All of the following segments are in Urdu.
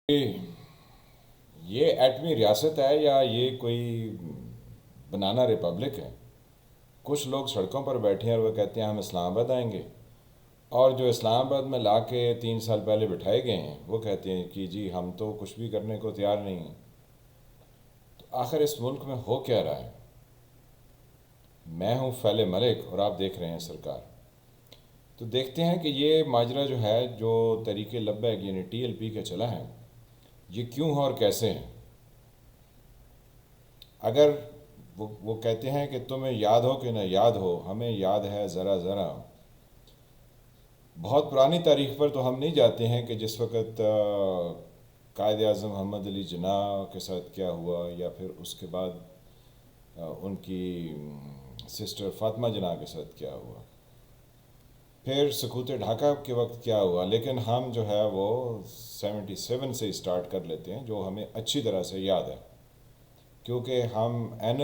یہ ایٹمی ریاست ہے یا یہ کوئی بنانا ریپبلک ہے؟ کچھ لوگ سڑکوں پر بیٹھے ہیں اور وہ کہتے ہیں ہم اسلام آباد آئیں گے، اور جو اسلام آباد میں لا کے 3 سال پہلے بٹھائے گئے ہیں وہ کہتے ہیں کہ جی ہم تو کچھ بھی کرنے کو تیار نہیں ہیں۔ تو آخر اس ملک میں ہو کیا رہا ہے؟ میں ہوں فیل ملک اور آپ دیکھ رہے ہیں سرکار۔ تو دیکھتے ہیں کہ یہ ماجرا جو ہے، جو طریق لبیک یعنی TLP کا چلا ہے، یہ کیوں ہے اور کیسے ہیں؟ اگر وہ کہتے ہیں کہ تمہیں یاد ہو کہ نہ یاد ہو، ہمیں یاد ہے ذرا ذرا۔ بہت پرانی تاریخ پر تو ہم نہیں جاتے ہیں کہ جس وقت قائد اعظم محمد علی جناح کے ساتھ کیا ہوا، یا پھر اس کے بعد ان کی سسٹر فاطمہ جناح کے ساتھ کیا ہوا، پھر سکوت ڈھاکہ کے وقت کیا ہوا، لیکن ہم جو ہے وہ 77 سے اسٹارٹ کر لیتے ہیں، جو ہمیں اچھی طرح سے یاد ہے، کیونکہ ہم عین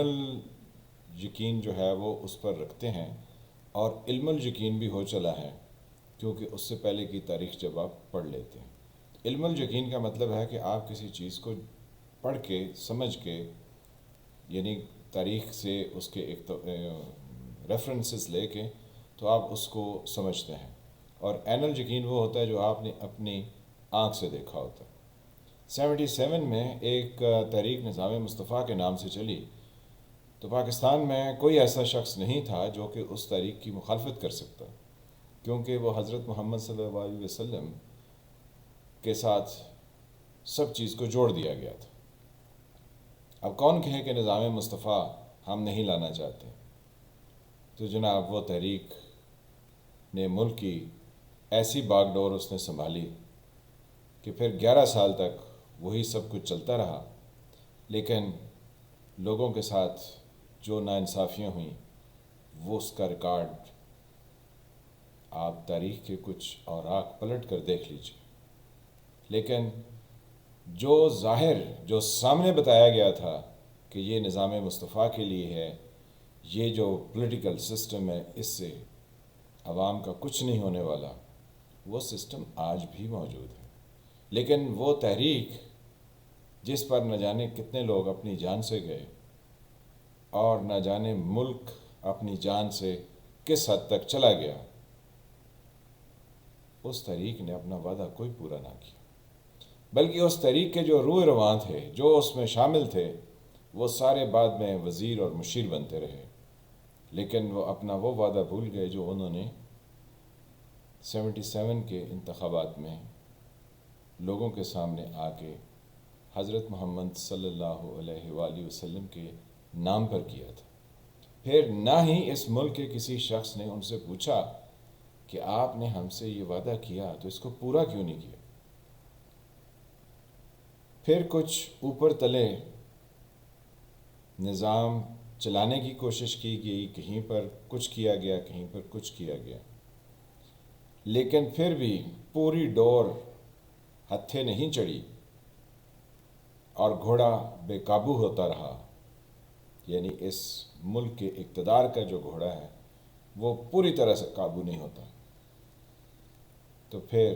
یقین جو ہے وہ اس پر رکھتے ہیں، اور علم الیقین بھی ہو چلا ہے، کیونکہ اس سے پہلے کی تاریخ جب آپ پڑھ لیتے ہیں۔ علم الیقین کا مطلب ہے کہ آپ کسی چیز کو پڑھ کے سمجھ کے، یعنی تاریخ سے اس کے ایک ریفرنسز لے کے تو آپ اس کو سمجھتے ہیں، اور عین الیقین وہ ہوتا ہے جو آپ نے اپنی آنکھ سے دیکھا ہوتا ہے۔ 77 میں ایک تحریک نظام مصطفیٰ کے نام سے چلی، تو پاکستان میں کوئی ایسا شخص نہیں تھا جو کہ اس تحریک کی مخالفت کر سکتا، کیونکہ وہ حضرت محمد صلی اللہ علیہ وسلم کے ساتھ سب چیز کو جوڑ دیا گیا تھا۔ اب کون کہے کہ نظام مصطفیٰ ہم نہیں لانا چاہتے؟ تو جناب وہ تحریک نے ملک کی ایسی باغ ڈور اس نے سنبھالی کہ پھر 11 سال تک وہی سب کچھ چلتا رہا، لیکن لوگوں کے ساتھ جو ناانصافیاں ہوئیں وہ اس کا ریکارڈ آپ تاریخ کے کچھ اوراق پلٹ کر دیکھ لیجیے۔ لیکن جو ظاہر، جو سامنے بتایا گیا تھا کہ یہ نظام مصطفیٰ کے لیے ہے، یہ جو پولیٹیکل سسٹم ہے اس سے عوام کا کچھ نہیں ہونے والا، وہ سسٹم آج بھی موجود ہے۔ لیکن وہ تحریک جس پر نہ جانے کتنے لوگ اپنی جان سے گئے، اور نہ جانے ملک اپنی جان سے کس حد تک چلا گیا، اس تحریک نے اپنا وعدہ کوئی پورا نہ کیا، بلکہ اس تحریک کے جو روح رواں تھے، جو اس میں شامل تھے، وہ سارے بعد میں وزیر اور مشیر بنتے رہے، لیکن وہ اپنا وہ وعدہ بھول گئے جو انہوں نے 77 کے انتخابات میں لوگوں کے سامنے آ کے حضرت محمد صلی اللہ علیہ وآلہ وسلم کے نام پر کیا تھا۔ پھر نہ ہی اس ملک کے کسی شخص نے ان سے پوچھا کہ آپ نے ہم سے یہ وعدہ کیا تو اس کو پورا کیوں نہیں کیا۔ پھر کچھ اوپر تلے نظام چلانے کی کوشش کی گئی، کہیں پر کچھ کیا گیا، کہیں پر کچھ کیا گیا، لیکن پھر بھی پوری ڈور ہتھے نہیں چڑھی اور گھوڑا بے قابو ہوتا رہا، یعنی اس ملک کے اقتدار کا جو گھوڑا ہے وہ پوری طرح سے قابو نہیں ہوتا۔ تو پھر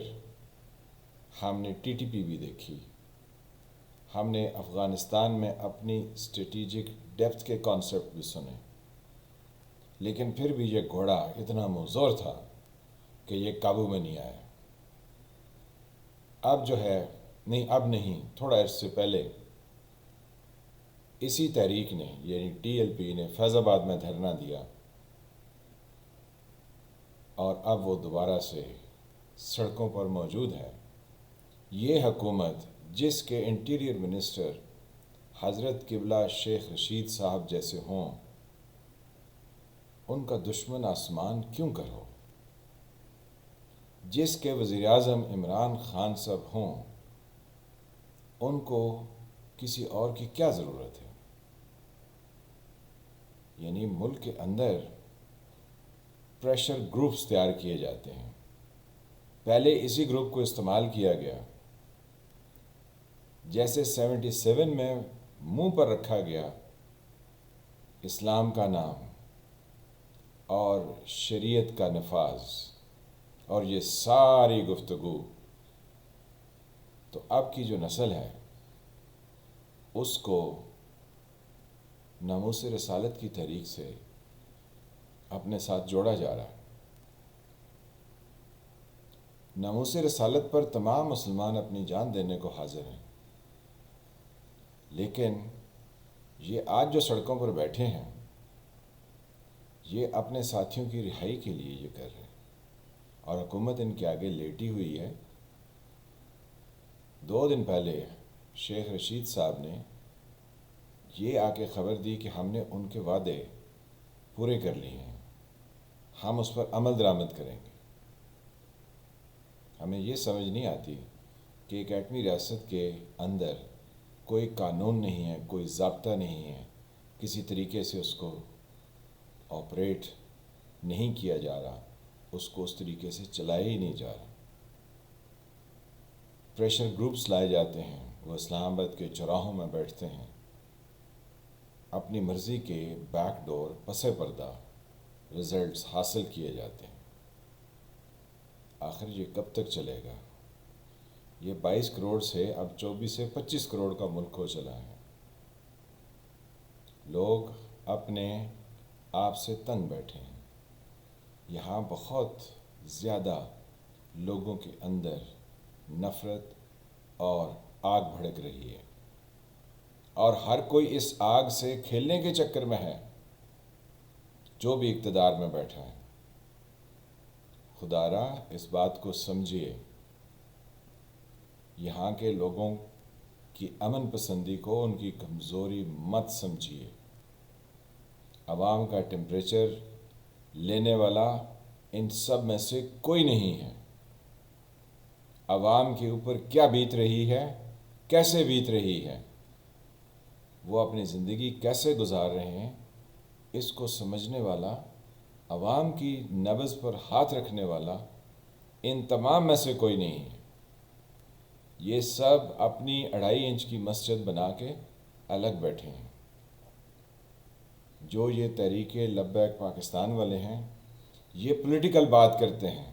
ہم نے TTP بھی دیکھی، ہم نے افغانستان میں اپنی اسٹریٹجک ڈیپتھ کے کانسیپٹ بھی سنے، لیکن پھر بھی یہ گھوڑا اتنا مزور تھا کہ یہ قابو میں نہیں آیا۔ اب جو ہے، نہیں اب نہیں، تھوڑا عرصے پہلے اسی تحریک نے یعنی TLP نے فیض آباد میں دھرنا دیا، اور اب وہ دوبارہ سے سڑکوں پر موجود ہے۔ یہ حکومت جس کے انٹیریئر منسٹر حضرت قبلہ شیخ رشید صاحب جیسے ہوں، ان کا دشمن آسمان کیوں کر ہو؟ جس کے وزیر اعظم عمران خان صاحب ہوں، ان کو کسی اور کی کیا ضرورت ہے؟ یعنی ملک کے اندر پریشر گروپس تیار کیے جاتے ہیں، پہلے اسی گروپ کو استعمال کیا گیا، جیسے 77 میں منہ پر رکھا گیا اسلام کا نام اور شریعت کا نفاذ، اور یہ ساری گفتگو تو اب کی جو نسل ہے اس کو ناموس رسالت کی تحریک سے اپنے ساتھ جوڑا جا رہا ہے۔ ناموس رسالت پر تمام مسلمان اپنی جان دینے کو حاضر ہیں، لیکن یہ آج جو سڑکوں پر بیٹھے ہیں یہ اپنے ساتھیوں کی رہائی کے لیے یہ کر رہے ہیں، اور حکومت ان کے آگے لیٹی ہوئی ہے۔ 2 دن پہلے شیخ رشید صاحب نے یہ آ کے خبر دی کہ ہم نے ان کے وعدے پورے کر لیے ہیں، ہم اس پر عمل درآمد کریں گے۔ ہمیں یہ سمجھ نہیں آتی کہ ایک ایٹمی ریاست کے اندر کوئی قانون نہیں ہے، کوئی ضابطہ نہیں ہے، کسی طریقے سے اس کو آپریٹ نہیں کیا جا رہا، اس کو اس طریقے سے چلایا ہی نہیں جا رہا۔ پریشر گروپس لائے جاتے ہیں، وہ اسلام آباد کے چوراہوں میں بیٹھتے ہیں، اپنی مرضی کے بیک ڈور پس پردہ رزلٹس حاصل کیے جاتے ہیں۔ آخر یہ کب تک چلے گا؟ یہ 22 کروڑ سے اب 24 سے 25 کروڑ کا ملک ہو چلا ہے۔ لوگ اپنے آپ سے تنگ بیٹھے ہیں۔ یہاں بہت زیادہ لوگوں کے اندر نفرت اور آگ بھڑک رہی ہے، اور ہر کوئی اس آگ سے کھیلنے کے چکر میں ہے، جو بھی اقتدار میں بیٹھا ہے۔ خدا را اس بات کو سمجھیے، یہاں کے لوگوں کی امن پسندی کو ان کی کمزوری مت سمجھیے۔ عوام کا ٹیمپریچر لینے والا ان سب میں سے کوئی نہیں ہے۔ عوام کے اوپر کیا بیت رہی ہے، کیسے بیت رہی ہے، وہ اپنی زندگی کیسے گزار رہے ہیں، اس کو سمجھنے والا، عوام کی نبض پر ہاتھ رکھنے والا ان تمام میں سے کوئی نہیں ہے۔ یہ سب اپنی 2.5 انچ کی مسجد بنا کے الگ بیٹھے ہیں۔ جو یہ تحریک لبیک پاکستان والے ہیں، یہ پولیٹیکل بات کرتے ہیں۔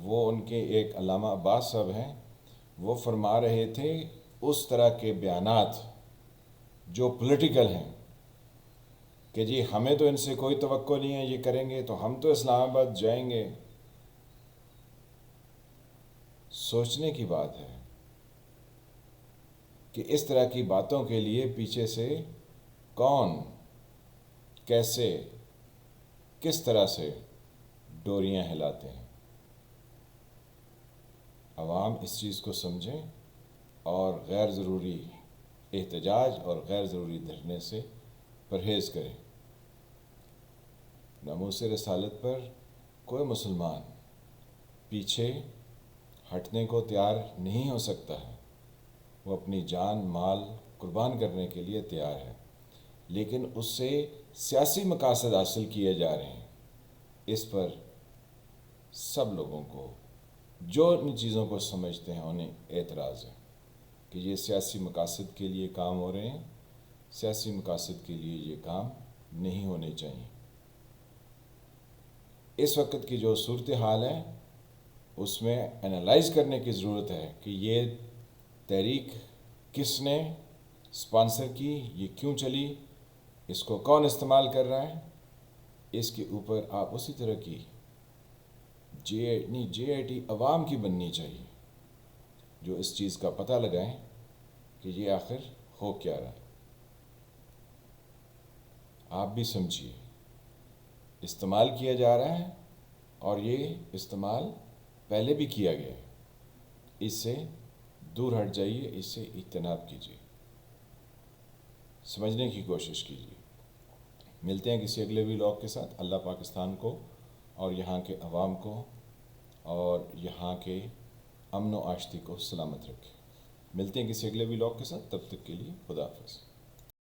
وہ ان کے ایک علامہ عباس صاحب ہیں، وہ فرما رہے تھے اس طرح کے بیانات جو پولیٹیکل ہیں کہ جی ہمیں تو ان سے کوئی توقع نہیں ہے، یہ کریں گے تو ہم تو اسلام آباد جائیں گے۔ سوچنے کی بات ہے کہ اس طرح کی باتوں کے لیے پیچھے سے کون، کیسے، کس طرح سے ڈوریاں ہلاتے ہیں۔ عوام اس چیز کو سمجھیں اور غیر ضروری احتجاج اور غیر ضروری دھرنے سے پرہیز کریں۔ ناموس رسالت پر کوئی مسلمان پیچھے ہٹنے کو تیار نہیں ہو سکتا ہے۔ وہ اپنی جان مال قربان کرنے کے لیے تیار ہے، لیکن اس سے سیاسی مقاصد حاصل کیے جا رہے ہیں۔ اس پر سب لوگوں کو جو ان چیزوں کو سمجھتے ہیں انہیں اعتراض ہے کہ یہ سیاسی مقاصد کے لیے کام ہو رہے ہیں، سیاسی مقاصد کے لیے یہ کام نہیں ہونے چاہیے۔ اس وقت کی جو صورتحال ہے اس میں انالائز کرنے کی ضرورت ہے کہ یہ تحریک کس نے اسپانسر کی، یہ کیوں چلی، اس کو کون استعمال کر رہا ہے۔ اس کے اوپر آپ اسی طرح کی جے آئی ٹی عوام کی بننی چاہیے، جو اس چیز کا پتہ لگائیں کہ یہ آخر ہو کیا رہا ہے۔ آپ بھی سمجھیے، استعمال کیا جا رہا ہے اور یہ استعمال پہلے بھی کیا گیا ہے۔ اس سے دور ہٹ جائیے، اس سے اجتناب کیجیے، سمجھنے کی کوشش کیجیے۔ ملتے ہیں کسی اگلے ولاگ کے ساتھ۔ اللہ پاکستان کو اور یہاں کے عوام کو اور یہاں کے امن و آشتی کو سلامت رکھے۔ ملتے ہیں کسی اگلے ولاگ کے ساتھ، تب تک کے لیے خدا حافظ۔